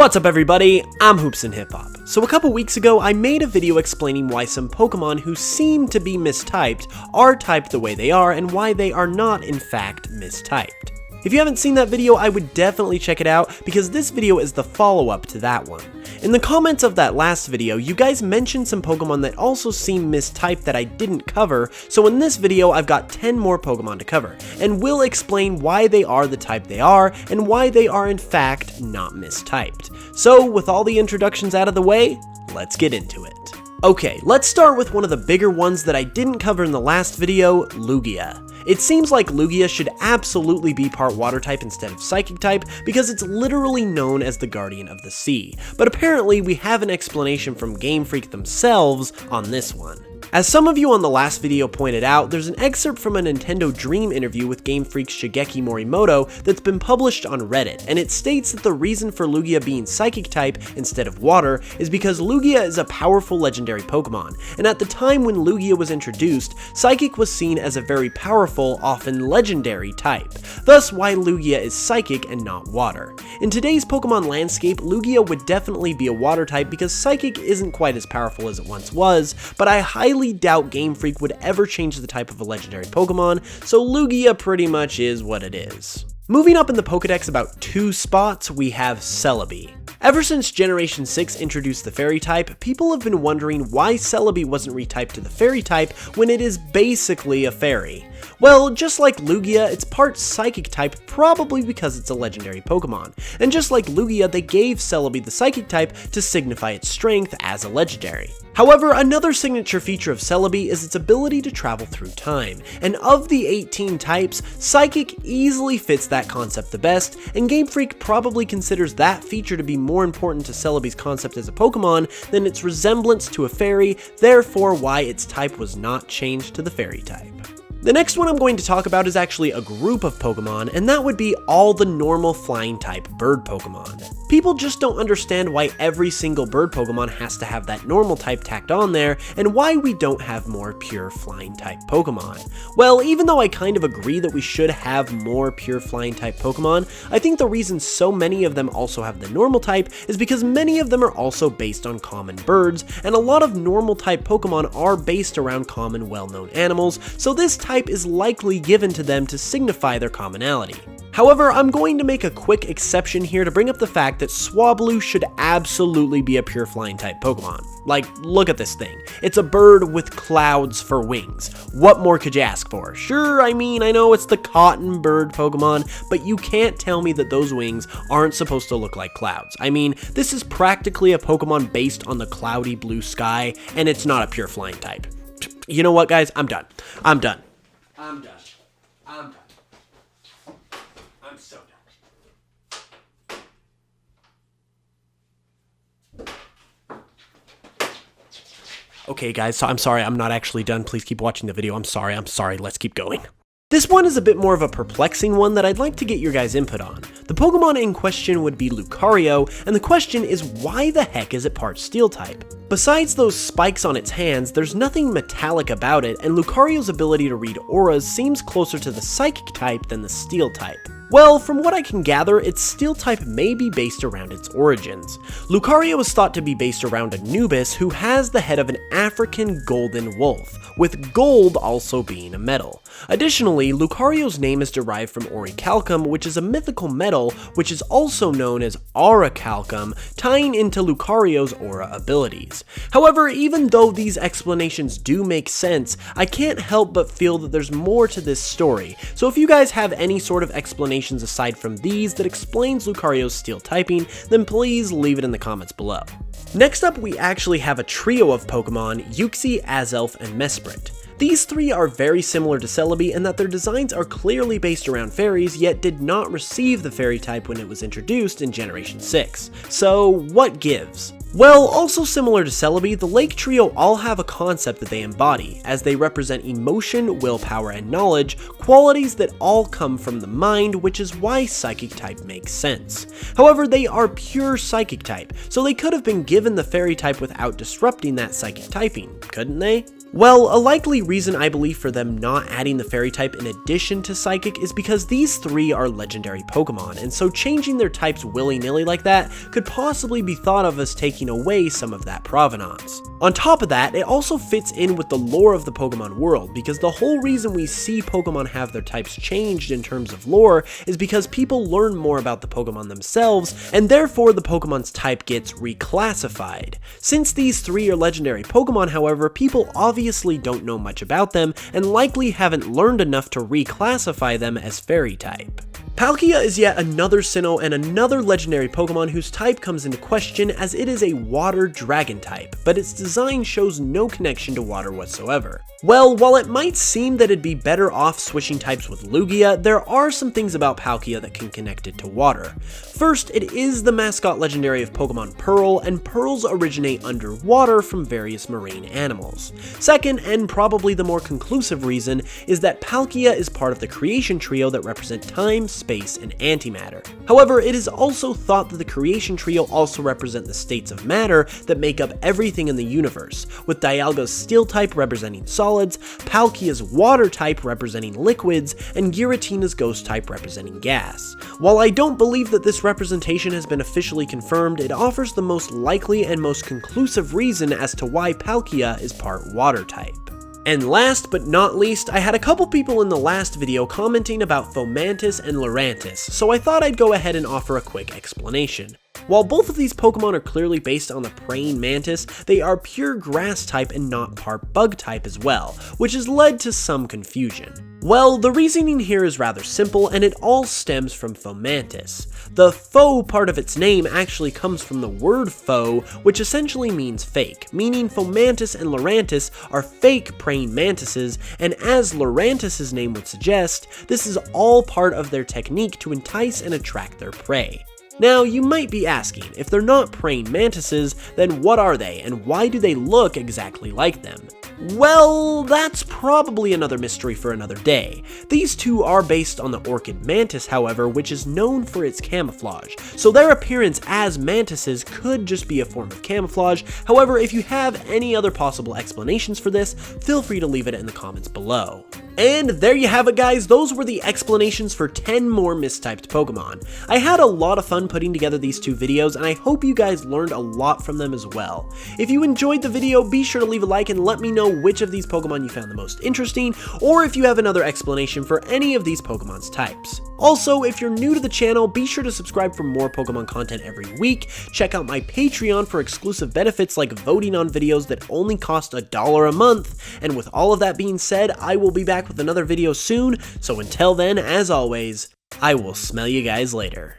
What's up everybody, I'm HoopsandHipHop. So a couple weeks ago I made a video explaining why some Pokemon who seem to be mistyped are typed the way they are and why they are not in fact mistyped. If you haven't seen that video, I would definitely check it out because this video is the follow-up to that one. In the comments of that last video, you guys mentioned some Pokemon that also seem mistyped that I didn't cover, so in this video I've got 10 more Pokemon to cover, and will explain why they are the type they are, and why they are in fact not mistyped. So with all the introductions out of the way, let's get into it. Okay, let's start with one of the bigger ones that I didn't cover in the last video, Lugia. It seems like Lugia should absolutely be part water type instead of psychic type because it's literally known as the guardian of the sea, but apparently we have an explanation from Game Freak themselves on this one. As some of you on the last video pointed out, there's an excerpt from a Nintendo Dream interview with Game Freak's Shigeki Morimoto that's been published on Reddit, and it states that the reason for Lugia being psychic type instead of water is because Lugia is a powerful legendary Pokemon, and at the time when Lugia was introduced, psychic was seen as a very powerful, often legendary type, thus why Lugia is psychic and not water. In today's Pokemon landscape, Lugia would definitely be a water type because psychic isn't quite as powerful as it once was, but I highly doubt Game Freak would ever change the type of a legendary Pokemon, so Lugia pretty much is what it is. Moving up in the Pokedex about 2 spots, we have Celebi. Ever since Generation 6 introduced the Fairy type, people have been wondering why Celebi wasn't retyped to the Fairy type when it is basically a fairy. Well, just like Lugia, it's part Psychic type probably because it's a legendary Pokemon, and just like Lugia, they gave Celebi the Psychic type to signify its strength as a legendary. However, another signature feature of Celebi is its ability to travel through time, and of the 18 types, Psychic easily fits that concept the best, and Game Freak probably considers that feature to be more important to Celebi's concept as a Pokemon than its resemblance to a fairy, therefore why its type was not changed to the Fairy type. The next one I'm going to talk about is actually a group of Pokemon, and that would be all the normal flying type bird Pokemon. People just don't understand why every single bird Pokemon has to have that normal type tacked on there, and why we don't have more pure flying type Pokemon. Well, even though I kind of agree that we should have more pure flying type Pokemon, I think the reason so many of them also have the normal type is because many of them are also based on common birds, and a lot of normal type Pokemon are based around common well-known animals, so this type is likely given to them to signify their commonality. However, I'm going to make a quick exception here to bring up the fact that Swablu should absolutely be a pure flying type Pokemon. Like, look at this thing. It's a bird with clouds for wings. What more could you ask for? Sure, I mean, I know it's the cotton bird Pokemon, but you can't tell me that those wings aren't supposed to look like clouds. I mean, this is practically a Pokemon based on the cloudy blue sky, and it's not a pure flying type. You know what, guys? I'm done. I'm done. I'm done. I'm done. I'm so done. Okay guys, so I'm sorry, I'm not actually done. Please keep watching the video. I'm sorry, let's keep going. This one is a bit more of a perplexing one that I'd like to get your guys' input on. The Pokemon in question would be Lucario, and the question is why the heck is it part Steel type? Besides those spikes on its hands, there's nothing metallic about it, and Lucario's ability to read auras seems closer to the Psychic type than the Steel type. Well, from what I can gather, its Steel type may be based around its origins. Lucario is thought to be based around Anubis, who has the head of an African golden wolf, with gold also being a metal. Additionally, Lucario's name is derived from Orichalcum, which is a mythical metal, which is also known as Aurichalcum, tying into Lucario's aura abilities. However, even though these explanations do make sense, I can't help but feel that there's more to this story, so if you guys have any sort of explanations aside from these that explains Lucario's Steel typing, then please leave it in the comments below. Next up, we actually have a trio of Pokemon, Uxie, Azelf, and Mesprit. These three are very similar to Celebi in that their designs are clearly based around fairies, yet did not receive the fairy type when it was introduced in Generation 6. So what gives? Well, also similar to Celebi, the Lake Trio all have a concept that they embody, as they represent emotion, willpower, and knowledge, qualities that all come from the mind, which is why Psychic type makes sense. However, they are pure Psychic type, so they could have been given the Fairy type without disrupting that Psychic typing, couldn't they? Well, a likely reason I believe for them not adding the fairy type in addition to psychic is because these three are legendary Pokemon, and so changing their types willy-nilly like that could possibly be thought of as taking away some of that provenance. On top of that, it also fits in with the lore of the Pokemon world, because the whole reason we see Pokemon have their types changed in terms of lore is because people learn more about the Pokemon themselves, and therefore the Pokemon's type gets reclassified. Since these three are legendary Pokemon, however, people obviously don't know much about them and likely haven't learned enough to reclassify them as fairy type. Palkia is yet another Sinnoh and another legendary Pokemon whose type comes into question, as it is a water dragon type, but its design shows no connection to water whatsoever. Well, while it might seem that it'd be better off switching types with Lugia, there are some things about Palkia that can connect it to water. First, it is the mascot legendary of Pokemon Pearl, and pearls originate underwater from various marine animals. Second, and probably the more conclusive reason, is that Palkia is part of the creation trio that represent time, space, and antimatter. However, it is also thought that the creation trio also represent the states of matter that make up everything in the universe, with Dialga's steel type representing solids, Palkia's water type representing liquids, and Giratina's ghost type representing gas. While I don't believe that this representation has been officially confirmed, it offers the most likely and most conclusive reason as to why Palkia is part water type. And last but not least, I had a couple people in the last video commenting about Fomantis and Lurantis, so I thought I'd go ahead and offer a quick explanation. While both of these Pokemon are clearly based on the praying mantis, they are pure grass type and not part bug type as well, which has led to some confusion. Well, the reasoning here is rather simple, and it all stems from Fomantis. The faux part of its name actually comes from the word faux, which essentially means fake, meaning Fomantis and Lurantis are fake praying mantises, and as Lurantis' name would suggest, this is all part of their technique to entice and attract their prey. Now, you might be asking, if they're not praying mantises, then what are they, and why do they look exactly like them? Well, that's probably another mystery for another day. These two are based on the orchid mantis, however, which is known for its camouflage, so their appearance as mantises could just be a form of camouflage. However, if you have any other possible explanations for this, feel free to leave it in the comments below. And there you have it, guys. Those were the explanations for 10 more mistyped Pokemon. I had a lot of fun putting together these two videos, and I hope you guys learned a lot from them as well. If you enjoyed the video, be sure to leave a like and let me know which of these Pokemon you found the most interesting, or if you have another explanation for any of these Pokemon's types. Also, if you're new to the channel, be sure to subscribe for more Pokemon content every week. Check out my Patreon for exclusive benefits like voting on videos that only cost $1 a month. And with all of that being said, I will be back with another video soon, so until then, as always, I will smell you guys later.